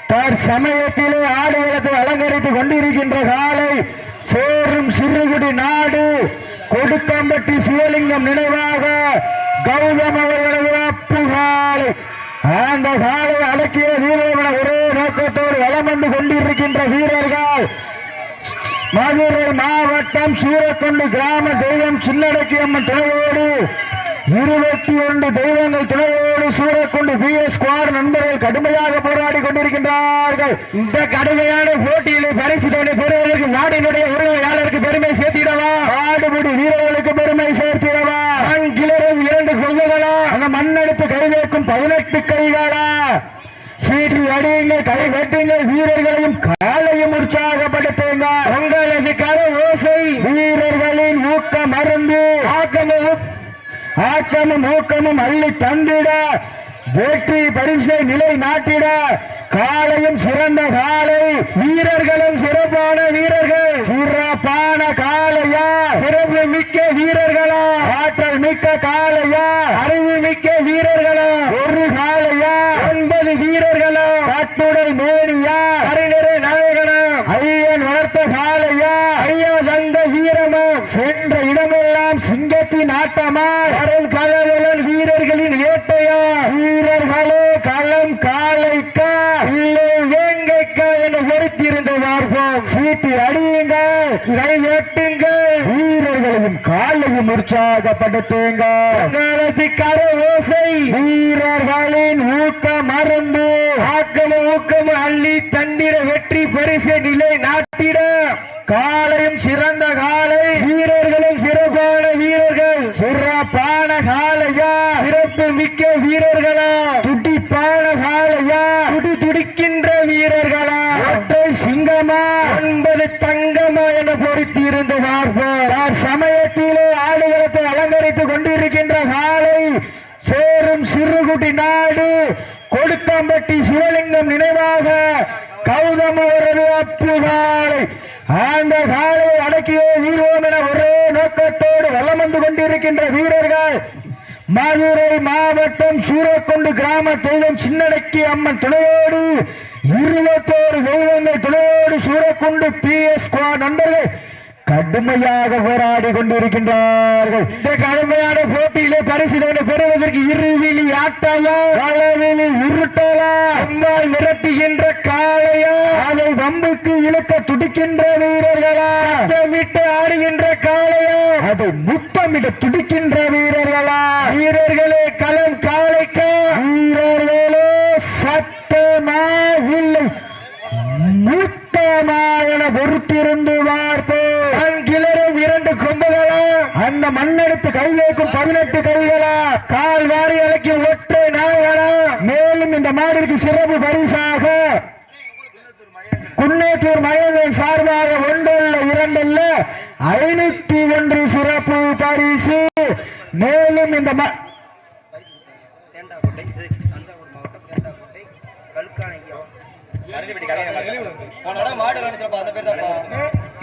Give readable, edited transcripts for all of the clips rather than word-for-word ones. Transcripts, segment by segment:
தற்சமயத்திலே ஆடுகளத்தை அலங்கரித்துக் கொண்டிருக்கின்ற காலை சேரும் சிறுகுடி நாடு கொடுக்கம்பட்டி சிவலிங்கம் நினைவாக கௌதம் அவர்களது அப்பு காலை. அந்த காலை அடக்கிய வீரர்களை ஒரே நோக்கத்தோடு வலம் வந்து கொண்டிருக்கின்ற வீரர்கள் மதுரை மாவட்டம் சூரக்குண்டு கிராம தெய்வம் சின்னடக்கி அம்மன் துணையோடு 21 தெய்வங்கள் துணையோடு சூரக்குண்டு பிஎஸ் ஸ்குவாட் நண்பர்கள் கடுமையாக போராடி கொண்டிருக்கின்றார்கள். இந்த கடுமையான போட்டியிலே பரிசு தொகை பெறுவதற்கு நாட்டினுடைய உரிமையாளருக்கு பெருமை சேர்த்திடவா, ஆடுபடி வீரர்களுக்கு பெருமை சேர்த்திடவா, கிளறும் 2 கொள்கைகளா, அந்த மண்ணெடுத்து கை வைக்கும் 18 கைகளா, சீட்டி அடியுங்க, கை வெட்டுங்க, வீரர்களையும் காலையும் உற்சாகப்படுத்துங்க. உங்களது கர ஓசை வீரர்களின் ஊக்க மருந்து ஆக்கமும் ஊக்கமும் அள்ளி தந்திட வெற்றி பரிசை நிலை நாட்டிட காலையும் சிறந்த காலை, வீரர்களும் சிறப்பான வீரர்கள், சிறப்பான காலையா, சிறப்பு மிக்க வீரர்களா, ஆற்றல் மிக்க காலையா, அறிவு மிக்க வீரர்களா, ஒரு காலையா, 9 வீரர்களா, கட்டுடல் மேனியா, அறிஞரை நாயகனா, ஐயன் வளர்த்த காலையா, ஐயா தந்த வீரமா, சென்ற இடமெல்லாம் சிங்கத்தின் ஆட்டமா, வரும் கலவலன் வீரர்களின் ஏட்டையா, வீரர்களே களம் காலைக்கா இல்லை வேங்கைக்கா என பொறுத்திருந்து பார்ப்போம். சீட்டி அடியுங்கள், கை வெட்டுங்கள், வீரர்களையும் காலையும் உற்சாகப்படுத்துங்கள். கர ஓசை வீரர்களின் ஊக்க மருந்து ஆக்கமும் ஊக்கமும் அள்ளி தந்திர வெற்றி பரிசு நிலை நாட்டிட காலையும் சிறந்த காலை, வீரர்களும் சிறப்பான வீரர்கள், சிறப்பான காலையா, சிறப்பு மிக்க வீரர்களா, துடிப்பான காலையா, துடிக்கின்ற வீரர்களா, ஒற்றை சிங்கமா 9 தங்கமா என பொறுத்தி இருந்து பார்ப்போம். சமயத்திலே ஆடுகளத்தை அலங்கரித்துக் கொண்டிருக்கின்ற காலை சேரும் சிறுகுடி நாடு கொடுக்கம்பட்டி சிவலிங்கம் நினைவாக கௌதம் அவரது அப்பு காலை. அந்த காலை அடக்கிய வீரோம் என ஒரே நோக்கத்தோடு வலம் வந்து கொண்டிருக்கின்ற வீரர்கள் மதுரை மாவட்டம் சூரக்குண்டு கிராம தெய்வம் சின்னடக்கி அம்மன் துணையோடு 21 தெய்வங்கள் துணையோடு சூரக்குண்டு பிஎஸ் ஸ்குவாட் நண்பர்கள் கடுமையாக போராடி கொண்டிருக்கின்றார்கள். இந்த கடுமையான போட்டியிலே பரிசு பெறுவதற்கு இருவிழி ஆட்டமா, களவிழி உருட்டலா, அம்மாள் மிரட்டுகின்ற காளையா, அதை வம்புக்கு இழுக்க துடிக்கின்ற வீரர்களா, முத்தமிட்டு ஆடுகின்ற காளையா, அதை முத்தமிட துடிக்கின்ற வீரர்களா, வீரர்களே களம் காளைக்கா, வீரர்களே சத்தமா இல்லை மூத்தமா என பொறுத்திருந்து பார்ப்போம். கிளறும் 2 கொம்புகளா, அந்த மண்ணெடுத்து கை வைக்கும் 18 கைகளா, கால் வாரி அழைக்கும் ஒற்றை நாயகனா. மேலும் இந்த மாடிற்கு சிறப்பு பரிசாக குன்னேத்தூர் மகேந்திரன் சார்பாக 1 அல்ல 2 அல்ல 501 சிறப்பு பரிசு. மேலும் இந்த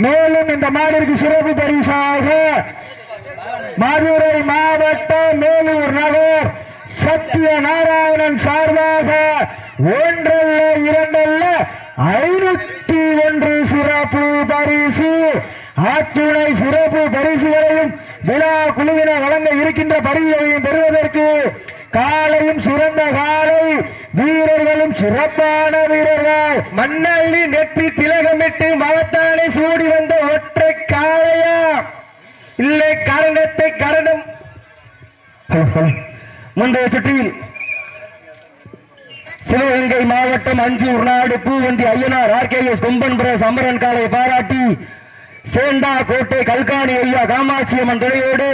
மேலும் இந்த மாடிற்கு சிறப்பு பரிசாக மதுரை மாவட்டம் மேலூர் நகர் சத்திய நாராயணன் சார்பாக 1 அல்ல 2 அல்ல 501 சிறப்பு பரிசு. அத்துணை சிறப்பு பரிசுகளையும் விழா குழுவினர் வழங்க இருக்கின்ற பரிசையும் பெறுவதற்கு காலையும் சிறந்த காலை, வீரர்களும் சிறப்பான வீரர்கள், மண்ணள்ளி நெற்றி திலகமிட்டு மகத்தானை சூடி வந்த ஒற்றை காளையா, இல்லை கரணத்தை கரணம். முந்தைய சுற்றில் சிவகங்கை மாவட்டம் அஞ்சூர் நாடு பூவந்தி ஐயனார் ஆர்கேஎஸ் கொம்பன் பிரஸ் அமரன் காலை பாராட்டி சேண்டா கோட்டை கல்காணி ஐயா காமாட்சி அம்மன் துணையோடு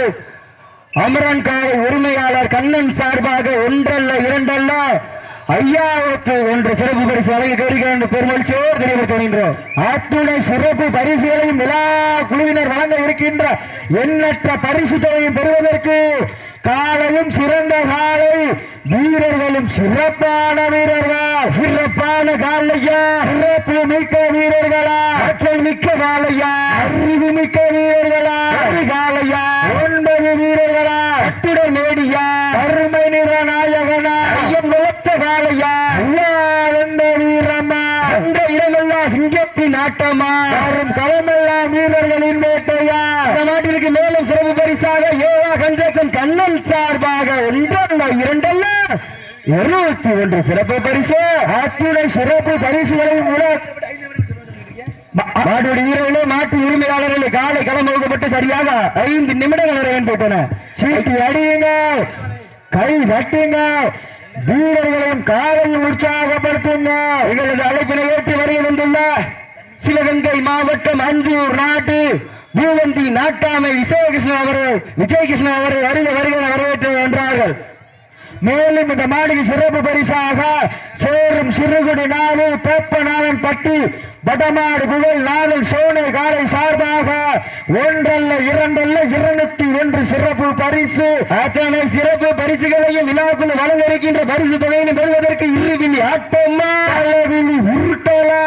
அமரன் காலை உரிமையாளர் கண்ணன் சார்பாக 1 அல்ல 2 அல்ல 5001 சிறப்பு பரிசு வழங்கி கௌரிக்க பெருமகிழ்ச்சியோடு தெரியப்படுத்துகின்றோம். அத்துணை சிறப்பு பரிசுகளையும் விழா குழுவினர் வழங்க இருக்கின்ற எண்ணற்ற பரிசு தொகையும் பெறுவதற்கு காலையும் சிறந்த காலை, வீரர்களும் சிறப்பான வீரர்கள், சிறப்பான காலையா, சிறப்பு மிக்க வீரர்களா, ஆற்றல் மிக்க காலையா, அறிவு மிக்க வீரர்களா, காலையா, 9 வீரர்களா, அத்துடன் நேடியா, அருமை நிற நாயகனா, ஐயம் வளர்த்த காலையா, எந்த வீரமா, அந்த இடமெல்லாம் சிங்கத்தின் ஆட்டமா, வரும் களமெல்லாம் வீரர்களின் வேட்டையா. இந்த நாட்டிற்கு மேலும் சிறப்பு பரிசாக யோகா கன்ஸ்ட்ரக்ஷன் கண்ணன் சார்பாக 201 சிறப்பு பரிசு, அத்துணை சிறப்பு பரிசுகளை மாட்டுடைய வீரர்களே, மாட்டு உரிமையாளர்களே, காலை களம் ஒதுக்கப்பட்டு சரியாக 5 நிமிடங்கள் நிறைவேற்றன. சீட்டு அடியுங்க, கை தட்டுங்க, வீரர்களையும் காலையும் உற்சாகப்படுத்துங்க. எங்களது அழைப்பினை ஏற்றி வருகை வந்துள்ள சிவகங்கை மாவட்டம் அஞ்சூர் நாட்டு பூவந்தி நாட்டாமை விஜயகிருஷ்ணன் அவர்கள் வருக வரவேற்று வென்றார்கள். மேலும் இந்த மாடிக்கு சிறப்பு பரிசாக சேரும் சிறுகுடி நாடு பேப்பநாதன் பட்டி வடமாடு புகழ் நாதல் சோனை காலை சார்பாக 1 அல்ல 2 அல்ல 201 சிறப்பு பரிசு. அத்தனை சிறப்பு பரிசுகளையும் விழாக்குள் வழங்க இருக்கின்ற பரிசு தொகையை பெறுவதற்கு இருவிழி ஆட்டமா, விழி உருட்டலா,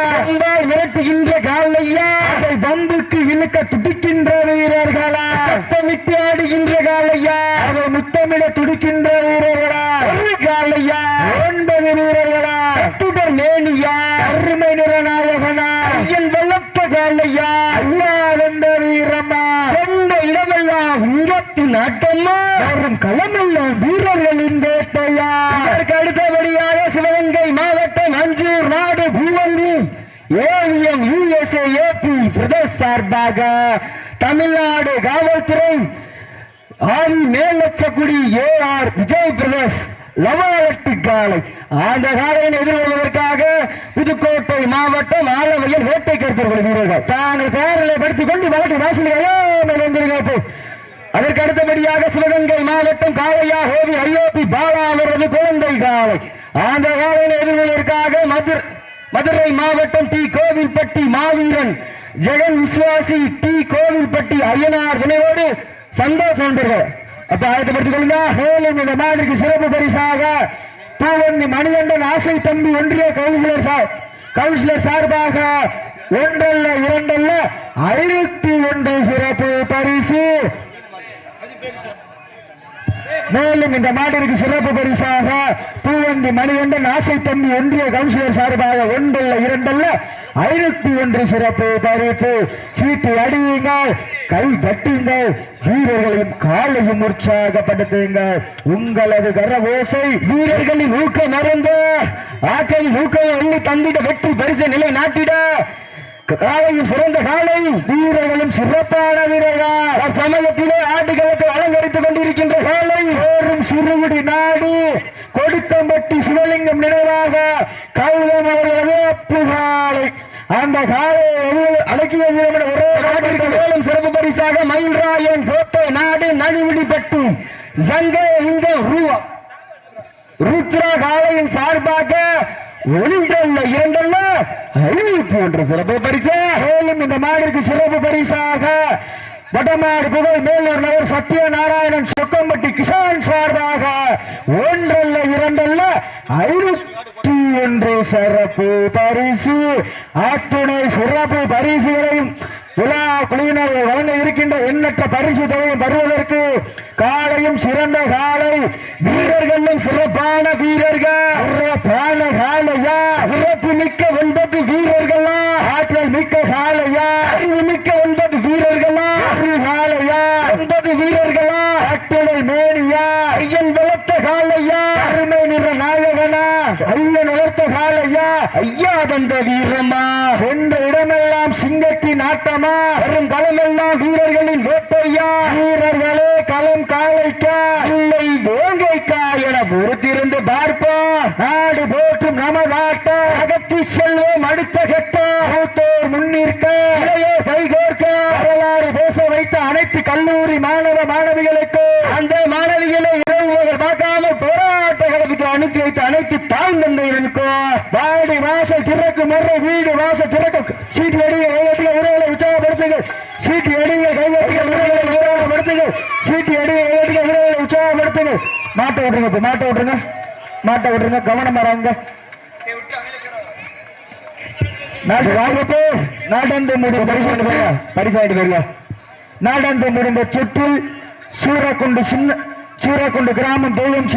மிரட்டுகின்ற காலையா, அதை பம்புக்கு இழுக்க துடிக்கின்ற வீரர்களா, சத்தமிட்டு ஆடுகின்ற காலையா, அதை முத்தமிட துடிக்கின்ற வீரர்களா, காலையா, 9 வீரர்களா, அத்துடன் நேனியா, அருமை நிற நாயகனா, ஐயன் வளர்த்த காலையா, அல்லாத வீரமா, சொந்த இடமெல்லாம் சிங்கத்தின் ஆட்டமா, வரும் களமெல்லாம் வீரர்களின் வேட்டையா. இதற்கு அடுத்தபடியாக சிவகங்கை மாவட்டம் அஞ்சூர் நாடு பூவந்தி ஏவிஎம் USA AP பிரதேச சார்பாக தமிழ்நாடு காவல்துறை ஆதி மேலச்சக்குடி AR விஜய் பிரதேஷ் லவாலட்டி காலை அந்த காலையை எதிர்கொள்வதற்காக புதுக்கோட்டை மாவட்டம் ஆலவையில் வேட்டை கருப்பர்கள் வீரர்கள் தாங்கள் பேரலை படுத்திக் கொண்டு வழக்கு வாசல். அதற்கு அடுத்தபடியாக சிவகங்கை மாவட்டம் காளையா ஹோவி ஐயோபி பாலா அவரது குழந்தை காலை அந்த காலையை எதிர்கொள்வதற்காக மதுரை மாவட்டம் டி கோவில்பட்டி மாவீரன் ஜெகன் விஸ்வாசி டி கோவில்பட்டி ஐயனார் துணையோடு சந்தோஷ் நண்பர்கள் அப்ப ஆயத்தப்படுத்திக் கொள்ளுங்க. மேலும் இந்த மாதிரிக்கு சிறப்பு பரிசாக பூவந்தி மணிகண்டன் ஆசை தம்பி ஒன்றிய கவுன்சிலர் சார்பாக 1 அல்ல 2 அல்ல 51 சிறப்பு பரிசு. மேலும் இந்த மாட்டிற்கு சிறப்பு பரிசாக பூவந்தி மணிகண்டன் ஆசை தம்பி ஒன்றிய கவுன்சிலர் சார்பாக 1 அல்ல 2 அல்ல 51 சிறப்பு பரிசு. சீட்டு அடியுங்கள், கை தட்டுங்கள், வீரர்களையும் காலையும் உற்சாகப்படுத்துங்கள். உங்களது கரவோசை வீரர்களின் ஊக்கம் மறந்து ஆக்களின் ஊக்கம் எண்ணி தந்திட வெற்றி பரிசு நிலை நாட்டிட காலையும் சிறந்த காலை, வீரர்களும் சிறப்பான வீரர்கள் சமயத்திலே ஆட்டுகளத்தை அலங்கரித்துக் கொண்டிருக்கின்ற காலை சேரும் சிறுகுடி நாடு கொடுக்கம்பட்டி சிவலிங்கம் நினைவாக கௌதம் அவர்களது அப்புகாலை அந்த காலை அடக்கிய ஒரே நாட்டிற்கு மேலும் சிறப்பு பரிசாக மயில்ராயன் கோட்டை நாடு நடுவிடிப்பட்டு சங்கே இந்த ருத்ரா காலையின் சார்பாக 1 அல்ல 2 அல்ல 51 சிறப்பு பரிசு. மேலும் இந்த மாடிற்கு சிறப்பு பரிசாக வடமாடு புகழ் மேலூர் நகர் சத்யநாராயணன் சொக்கம்பட்டி கிசான் சார்பாக 1 அல்ல 2 அல்ல 51 சிறப்பு பரிசு. அத்துணை சிறப்பு பரிசுகளையும் விழா குழுவினர் வழங்க இருக்கின்ற எண்ணற்ற பரிசு தொகையும் பெறுவதற்கு காலையும் சிறந்த காலை, வீரர்களும் சிறப்பான வீரர்கள், சிறப்பான காலையா, சிறப்பு மிக்க 9 வீரர்களா, ஆற்றல் மிக்க காலையா, அறிவு மிக்க 9 வீரர்களா, காலையா 9 வீரர்களா, அட்டுடை மேனியா, ஐயன் வளர்த்த காலையா, அருமை நிற நாயகனா, ஐயன் வளர்த்த காலையா, ஐயா தந்த வீரமா, சென்ற இடமெல்லாம் சிங்கத்தின் ஆட்டமா, வரும் களமெல்லாம் வீரர்களின் வேட்டையா, வீரர்களே களம் காலைக்கா இல்லை வேங்கைக்கா என பொறுத்திருந்து பார்ப்போம். நாடு போற்றும் நமதாட்ட அகத்தி செல்வோம் அடுத்த கட்ட மூத்தோர் முன்னிற்க இளையோ கைகோர்க்க வரலாறு பேச வைத்த அனைத்து கல்லூரி மாணவ மாணவிகளுக்கு அந்த மாணவிகளை இரவு பார்க்காமல் போராட்ட களத்துக்கு அனுப்பி வைத்த அனைத்து தாய் தந்தைகளுக்கோ வாடி வாசல் திறக்கும் முறை வீடு வாசல் திறக்கும் சீட்டு அடிய கைவட்டிய உறவுகளை உற்சாகப்படுத்துங்கள் சீட்டு அடிய கைவட்டிய உறவுகளை உற்சாகப்படுத்துங்கள் சீட்டு அடிய கைவட்டிய உறவுகளை உற்சாகப்படுத்துங்கள் மாட்டை விட்டுருங்க கவனம் வராங்க நடந்து முடிந்த பரிசாயிட்டு போயிருங்க நடந்து முடிந்த சுற்றில் சூரக்குண்டு கிராமம் தெய்வம்